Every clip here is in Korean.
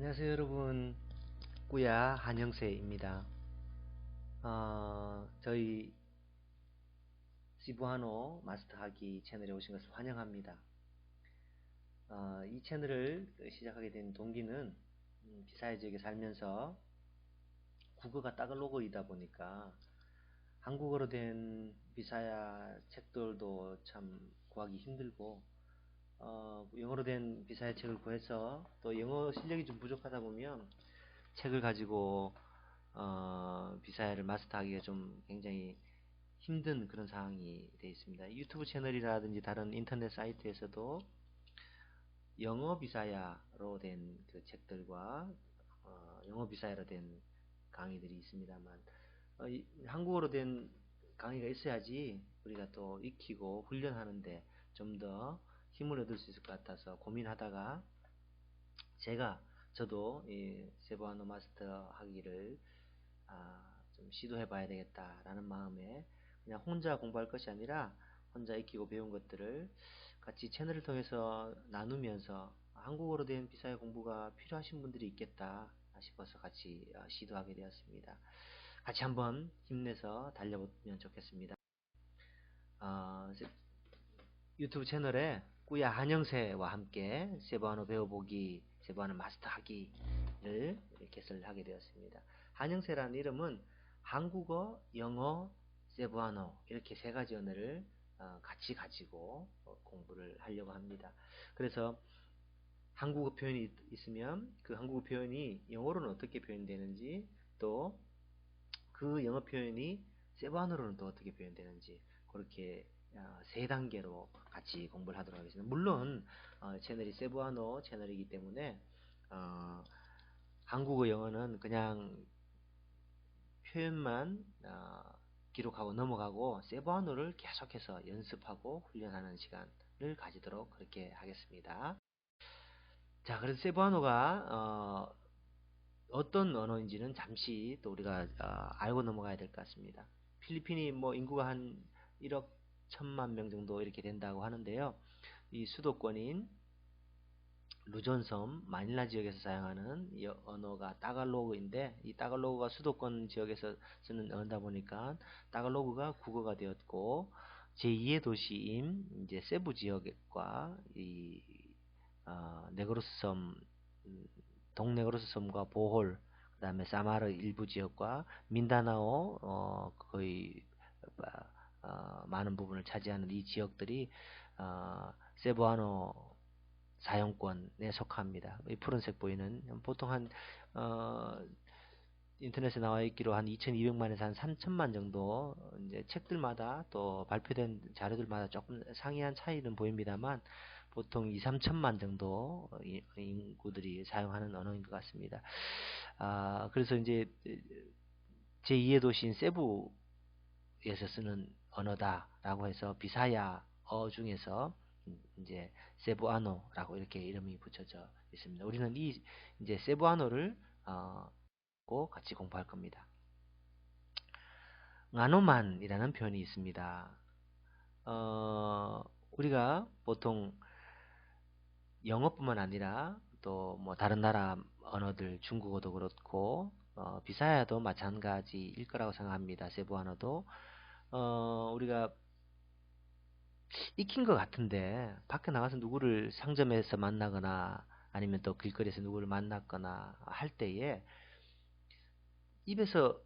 안녕하세요 여러분, 꾸야 한영세입니다. 저희 시부하노 마스터하기 채널에 오신 것을 환영합니다. 이 채널을 시작하게 된 동기는 비사야 지역에 살면서 국어가 따글로그이다 보니까 한국어로 된 비사야 책들도 참 구하기 힘들고 영어로 된 비사야 책을 구해서 또 영어 실력이 좀 부족하다 보면 책을 가지고 비사야를 마스터하기가 좀 굉장히 힘든 그런 상황이 되어 있습니다. 유튜브 채널이라든지 다른 인터넷 사이트에서도 영어 비사야로 된 그 책들과 영어 비사야로 된 강의들이 있습니다만 한국어로 된 강의가 있어야지 우리가 또 익히고 훈련하는데 좀 더 힘을 얻을 수 있을 것 같아서 고민하다가 저도 이 세부하노 마스터 하기를 좀 시도해 봐야 되겠다라는 마음에 그냥 혼자 공부할 것이 아니라 혼자 익히고 배운 것들을 같이 채널을 통해서 나누면서 한국어로 된 비사야 공부가 필요하신 분들이 있겠다 싶어서 같이 시도하게 되었습니다. 같이 한번 힘내서 달려보면 좋겠습니다. 유튜브 채널에 꾸야 한영세와 함께 세부하노 배워보기, 세부하노 마스터하기를 개설을 하게 되었습니다. 한영세라는 이름은 한국어, 영어, 세부하노 이렇게 세 가지 언어를 같이 가지고 공부를 하려고 합니다. 그래서 한국어 표현이 있으면 그 한국어 표현이 영어로는 어떻게 표현되는지, 또 그 영어 표현이 세부하노로는 또 어떻게 표현되는지, 그렇게 세 단계로 같이 공부를 하도록 하겠습니다. 물론 채널이 세부하노 채널이기 때문에 한국어 영어는 그냥 표현만 기록하고 넘어가고 세부하노를 계속해서 연습하고 훈련하는 시간을 가지도록 그렇게 하겠습니다. 자, 그래서 세부하노가 어떤 언어인지는 잠시 또 우리가 알고 넘어가야 될 것 같습니다. 필리핀이 뭐 인구가 한 1억 1천만 명 정도 이렇게 된다고 하는데요. 이 수도권인 루존섬 마닐라 지역에서 사용하는 이 언어가 따갈로그인데, 이 따갈로그가 수도권 지역에서 쓰는 언어다 보니까 따갈로그가 국어가 되었고, 제2의 도시인 이제 세부 지역과 이 네그로스 섬, 동네그로스 섬과 보홀, 그 다음에 사마르 일부 지역과 민다나오 거의 많은 부분을 차지하는 이 지역들이 세부하노 사용권에 속합니다. 이 푸른색 보이는 보통 한 인터넷에 나와 있기로 한 2,200만에서 한 3천만 정도, 이제 책들마다 또 발표된 자료들마다 조금 상이한 차이는 보입니다만 보통 2, 3천만 정도 인구들이 사용하는 언어인 것 같습니다. 그래서 이제 제2의 도시인 세부에서 쓰는 언어다라고 해서 비사야어 중에서 이제 세부아노라고 이렇게 이름이 붙여져 있습니다. 우리는 이 이제 세부아노를 같이 공부할 겁니다. 나노만이라는 표현이 있습니다. 우리가 보통 영어뿐만 아니라 또 뭐 다른 나라 언어들, 중국어도 그렇고 비사야도 마찬가지일 거라고 생각합니다. 세부아노도 우리가 익힌 것 같은데 밖에 나가서 누구를 상점에서 만나거나 아니면 또 길거리에서 누구를 만났거나 할 때에 입에서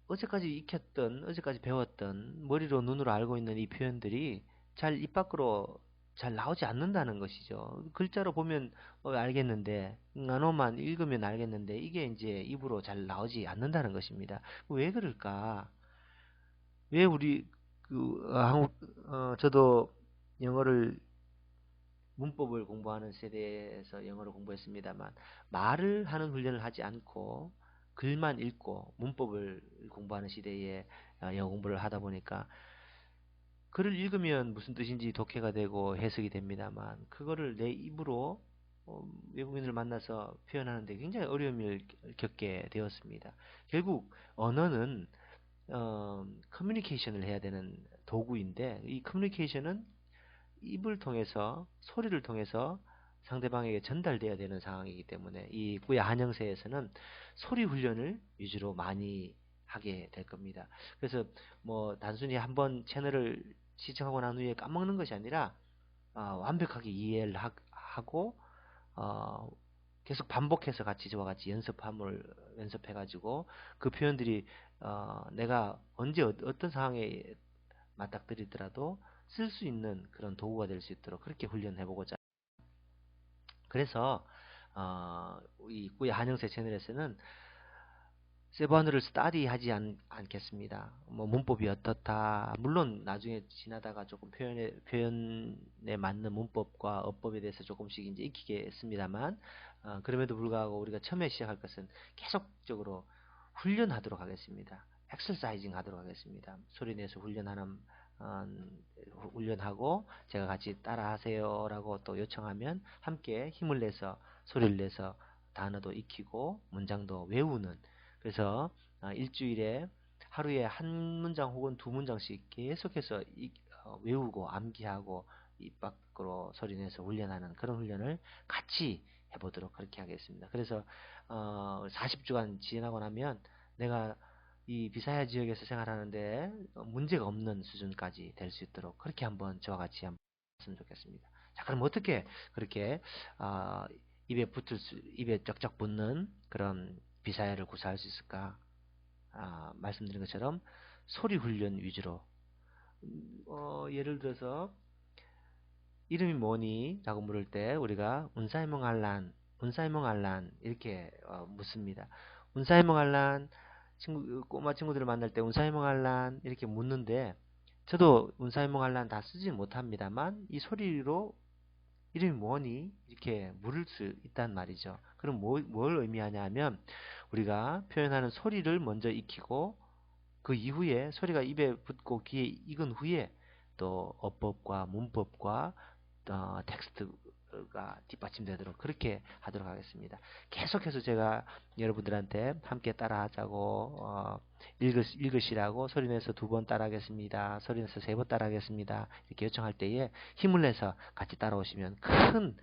어제까지 익혔던, 어제까지 배웠던, 머리로 눈으로 알고 있는 이 표현들이 잘 입 밖으로 잘 나오지 않는다는 것이죠. 글자로 보면 알겠는데, 나노만 읽으면 알겠는데 이게 이제 입으로 잘 나오지 않는다는 것입니다. 왜 그럴까? 왜 우리 저도 영어를 문법을 공부하는 세대에서 영어를 공부했습니다만 말을 하는 훈련을 하지 않고 글만 읽고 문법을 공부하는 시대에 영어 공부를 하다 보니까 글을 읽으면 무슨 뜻인지 독해가 되고 해석이 됩니다만 그거를 내 입으로 외국인을 만나서 표현하는데 굉장히 어려움을 겪게 되었습니다. 결국 언어는 커뮤니케이션을 해야 되는 도구인데, 이 커뮤니케이션은 입을 통해서, 소리를 통해서 상대방에게 전달돼야 되는 상황이기 때문에 이 꾸야 한영세에서는 소리 훈련을 위주로 많이 하게 될 겁니다. 그래서 뭐 단순히 한번 채널을 시청하고 난 후에 까먹는 것이 아니라 완벽하게 이해를 하고 계속 반복해서 같이 저와 같이 연습해가지고 그 표현들이 내가 언제 어떤 상황에 맞닥뜨리더라도 쓸 수 있는 그런 도구가 될 수 있도록 그렇게 훈련해보고자. 그래서 이 꾸야 한영세 채널에서는 세번호를 스타디하지 않겠습니다. 뭐 문법이 어떻다. 물론 나중에 지나다가 조금 표현에 맞는 문법과 어법에 대해서 조금씩 이제 익히겠습니다만, 그럼에도 불구하고 우리가 처음에 시작할 것은 계속적으로 훈련하도록 하겠습니다. 엑서사이징 하도록 하겠습니다. 소리 내서 훈련하고 제가 같이 따라하세요라고 또 요청하면 함께 힘을 내서 소리를 내서 단어도 익히고 문장도 외우는, 그래서 일주일에 하루에 한 문장 혹은 두 문장씩 계속해서 외우고 암기하고 입 밖으로 소리내서 훈련하는 그런 훈련을 같이 해보도록 그렇게 하겠습니다. 그래서 40주간 지나고 나면 내가 이 비사야 지역에서 생활하는데 문제가 없는 수준까지 될 수 있도록 그렇게 한번 저와 같이 한번 했으면 좋겠습니다. 자, 그럼 어떻게 그렇게 입에 쩍쩍 붙는 그런 비사야를 구사할 수 있을까? 말씀드린 것처럼 소리 훈련 위주로. 예를 들어서 이름이 뭐니? 라고 물을 때 우리가 운사이몽알란 이렇게 묻습니다. 운사이몽알란, 꼬마 친구들을 만날 때 운사이몽알란 이렇게 묻는데, 저도 운사이몽알란 다 쓰진 못합니다만 이 소리로 이름이 뭐니? 이렇게 물을 수 있단 말이죠. 그럼 뭘 의미하냐 하면 우리가 표현하는 소리를 먼저 익히고 그 이후에 소리가 입에 붙고 귀에 익은 후에 또 어법과 문법과 텍스트가 뒷받침되도록 그렇게 하도록 하겠습니다. 계속해서 제가 여러분들한테 함께 따라하자고 읽으시라고 소리내서 2번 따라하겠습니다. 소리내서 3번 따라하겠습니다. 이렇게 요청할 때에 힘을 내서 같이 따라오시면 큰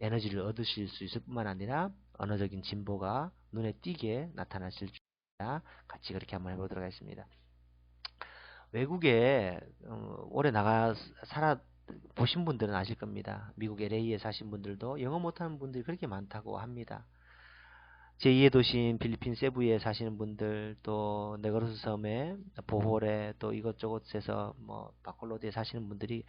에너지를 얻으실 수 있을 뿐만 아니라 언어적인 진보가 눈에 띄게 나타나실 줄 같이 그렇게 한번 해보도록 하겠습니다. 외국에 오래 나가 살아 보신 분들은 아실 겁니다. 미국 LA에 사신 분들도 영어 못하는 분들이 그렇게 많다고 합니다. 제2의 도시인 필리핀 세부에 사시는 분들, 또 네그로스 섬에, 보홀에, 또 이것저것에서 뭐 바콜로드에 사시는 분들이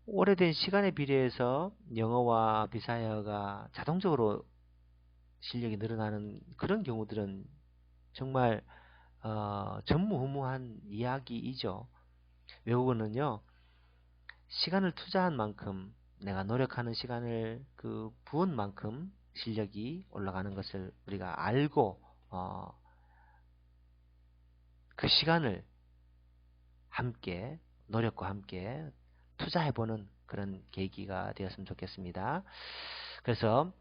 오래된 시간에 비례해서 영어와 비사야가 자동적으로 실력이 늘어나는 그런 경우들은 정말 전무후무한 이야기이죠. 외국어는요, 시간을 투자한 만큼, 내가 노력하는 시간을 부은 만큼 실력이 올라가는 것을 우리가 알고 그 시간을 함께, 노력과 함께 투자해보는 그런 계기가 되었으면 좋겠습니다. 그래서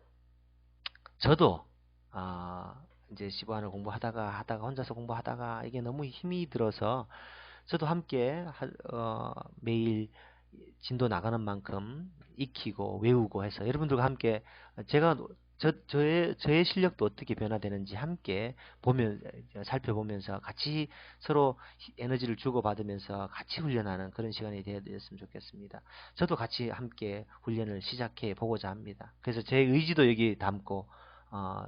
저도 이제 시부안을 공부하다가 혼자서 공부하다가 이게 너무 힘이 들어서 저도 함께 매일 진도 나가는 만큼 익히고 외우고 해서 여러분들과 함께 제가 저의 실력도 어떻게 변화되는지 함께 살펴보면서 같이 서로 에너지를 주고받으면서 같이 훈련하는 그런 시간이 되었으면 좋겠습니다. 저도 같이 함께 훈련을 시작해 보고자 합니다. 그래서 제 의지도 여기 담고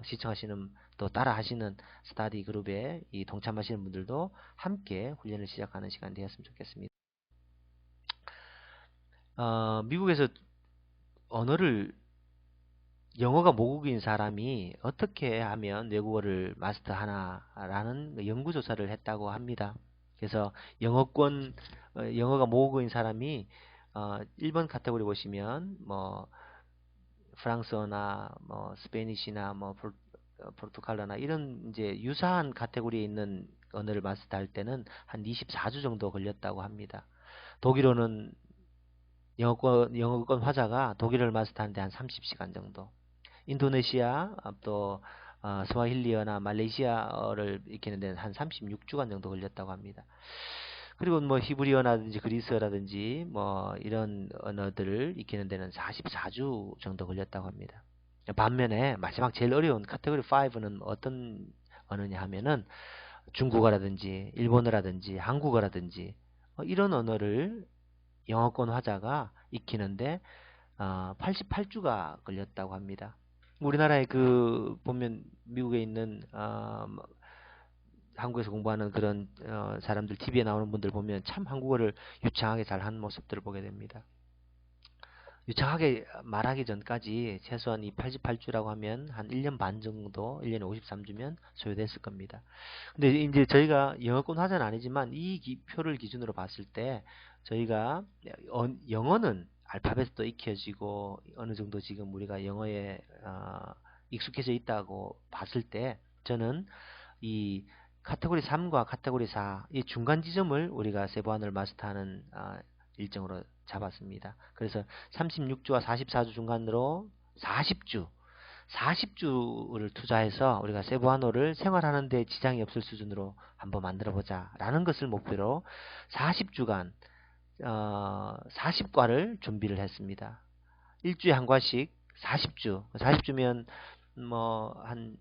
시청하시는 또 따라 하시는 스타디 그룹에 동참하시는 분들도 함께 훈련을 시작하는 시간이 되었으면 좋겠습니다. 미국에서 영어가 모국인 사람이 어떻게 하면 외국어를 마스터하나라는 연구조사를 했다고 합니다. 그래서 영어가 모국어인 사람이 1번 카테고리 보시면 뭐 프랑스어나 뭐 스페니시나 뭐 포르투갈어나 이런 이제 유사한 카테고리에 있는 언어를 마스터할 때는 한 24주 정도 걸렸다고 합니다. 독일어는 영어권 화자가 독일어를 마스터하는데 한 30시간 정도. 인도네시아 또 스와힐리어나 말레이시아어를 익히는 데는 한 36주간 정도 걸렸다고 합니다. 그리고 뭐 히브리어라든지 그리스어라든지 뭐 이런 언어들을 익히는 데는 44주 정도 걸렸다고 합니다. 반면에 마지막 제일 어려운 카테고리 5는 어떤 언어냐 하면은 중국어라든지 일본어라든지 한국어라든지 이런 언어를 영어권 화자가 익히는데 88주가 걸렸다고 합니다. 우리나라에 그 보면 미국에 있는 한국에서 공부하는 그런 사람들 TV에 나오는 분들 보면 참 한국어를 유창하게 잘하는 모습들을 보게 됩니다. 유창하게 말하기 전까지 최소한 이 88주라고 하면 한 1년 반 정도, 1년에 53주면 소요됐을 겁니다. 근데 이제 저희가 영어권 화자는 아니지만 이 표를 기준으로 봤을 때 저희가 영어는 알파벳도 익혀지고 어느 정도 지금 우리가 영어에 익숙해져 있다고 봤을 때 저는 이 카테고리 3과 카테고리 4, 이 중간 지점을 우리가 세부안을 마스터하는 일정으로 잡았습니다. 그래서 36주와 44주 중간으로 40주를 투자해서 우리가 세부안어를 생활하는 데 지장이 없을 수준으로 한번 만들어 보자 라는 것을 목표로 40주간 40과를 준비를 했습니다. 일주에 한 과씩 40주 40주면 뭐 한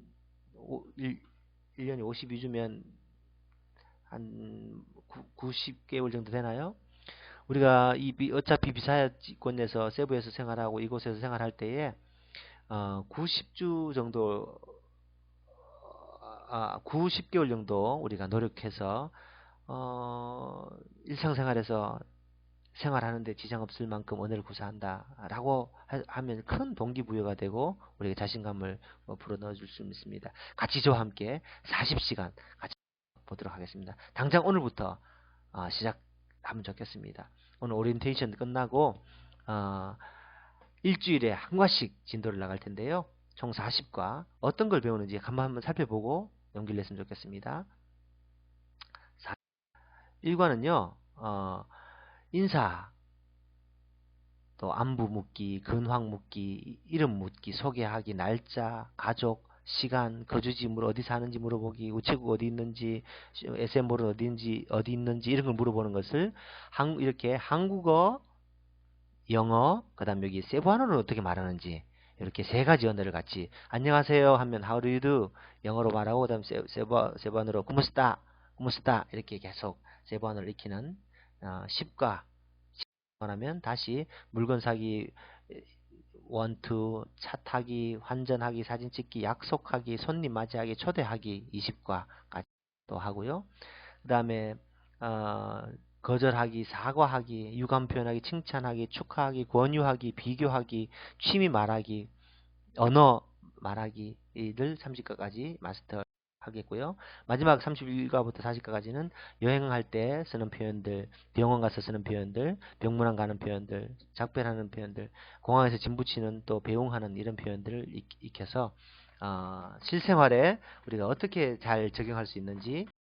1년이 52주면 한 90개월 정도 되나요? 우리가 어차피 비사야권에서 세부에서 생활하고 이곳에서 생활할 때에 90주 정도 90개월 정도 우리가 노력해서 일상생활에서 생활하는데 지장 없을 만큼 언어를 구사한다라고 하면 큰 동기부여가 되고 우리가 자신감을 불어넣어줄 수 있습니다. 같이 저와 함께 40시간 같이 보도록 하겠습니다. 당장 오늘부터 시작하면 좋겠습니다. 오늘 오리엔테이션 끝나고 일주일에 한 과씩 진도를 나갈 텐데요. 총 40과 어떤 걸 배우는지 한번 살펴보고 용기를 냈으면 좋겠습니다. 1과는요. 인사, 또 안부 묻기, 근황 묻기, 이름 묻기, 소개하기, 날짜, 가족, 시간, 거주지 어디 사는지 물어보기, 우체국 어디 있는지, SM몰은 어디 있는지 이런 걸 물어보는 것을 이렇게 한국어, 영어, 그다음 여기 세부안어는 어떻게 말하는지 이렇게 세 가지 언어를 같이 안녕하세요 하면 how do you do 영어로 말하고 그다음 세부안어로 구무스타 이렇게 계속 세부안어를 익히는 10과 하면 다시 물건 사기, 원투, 차 타기, 환전하기, 사진 찍기, 약속하기, 손님 맞이하기, 초대하기 20과까지 또 하고요. 그 다음에 거절하기, 사과하기, 유감 표현하기, 칭찬하기, 축하하기, 권유하기, 비교하기, 취미 말하기, 언어 말하기를 30과까지 마스터 하겠고요. 마지막 31과부터 40과까지는 여행할 때 쓰는 표현들, 병원 가서 쓰는 표현들, 병문안 가는 표현들, 작별하는 표현들, 공항에서 짐 붙이는 또 배웅하는 이런 표현들을 익혀서 실생활에 우리가 어떻게 잘 적용할 수 있는지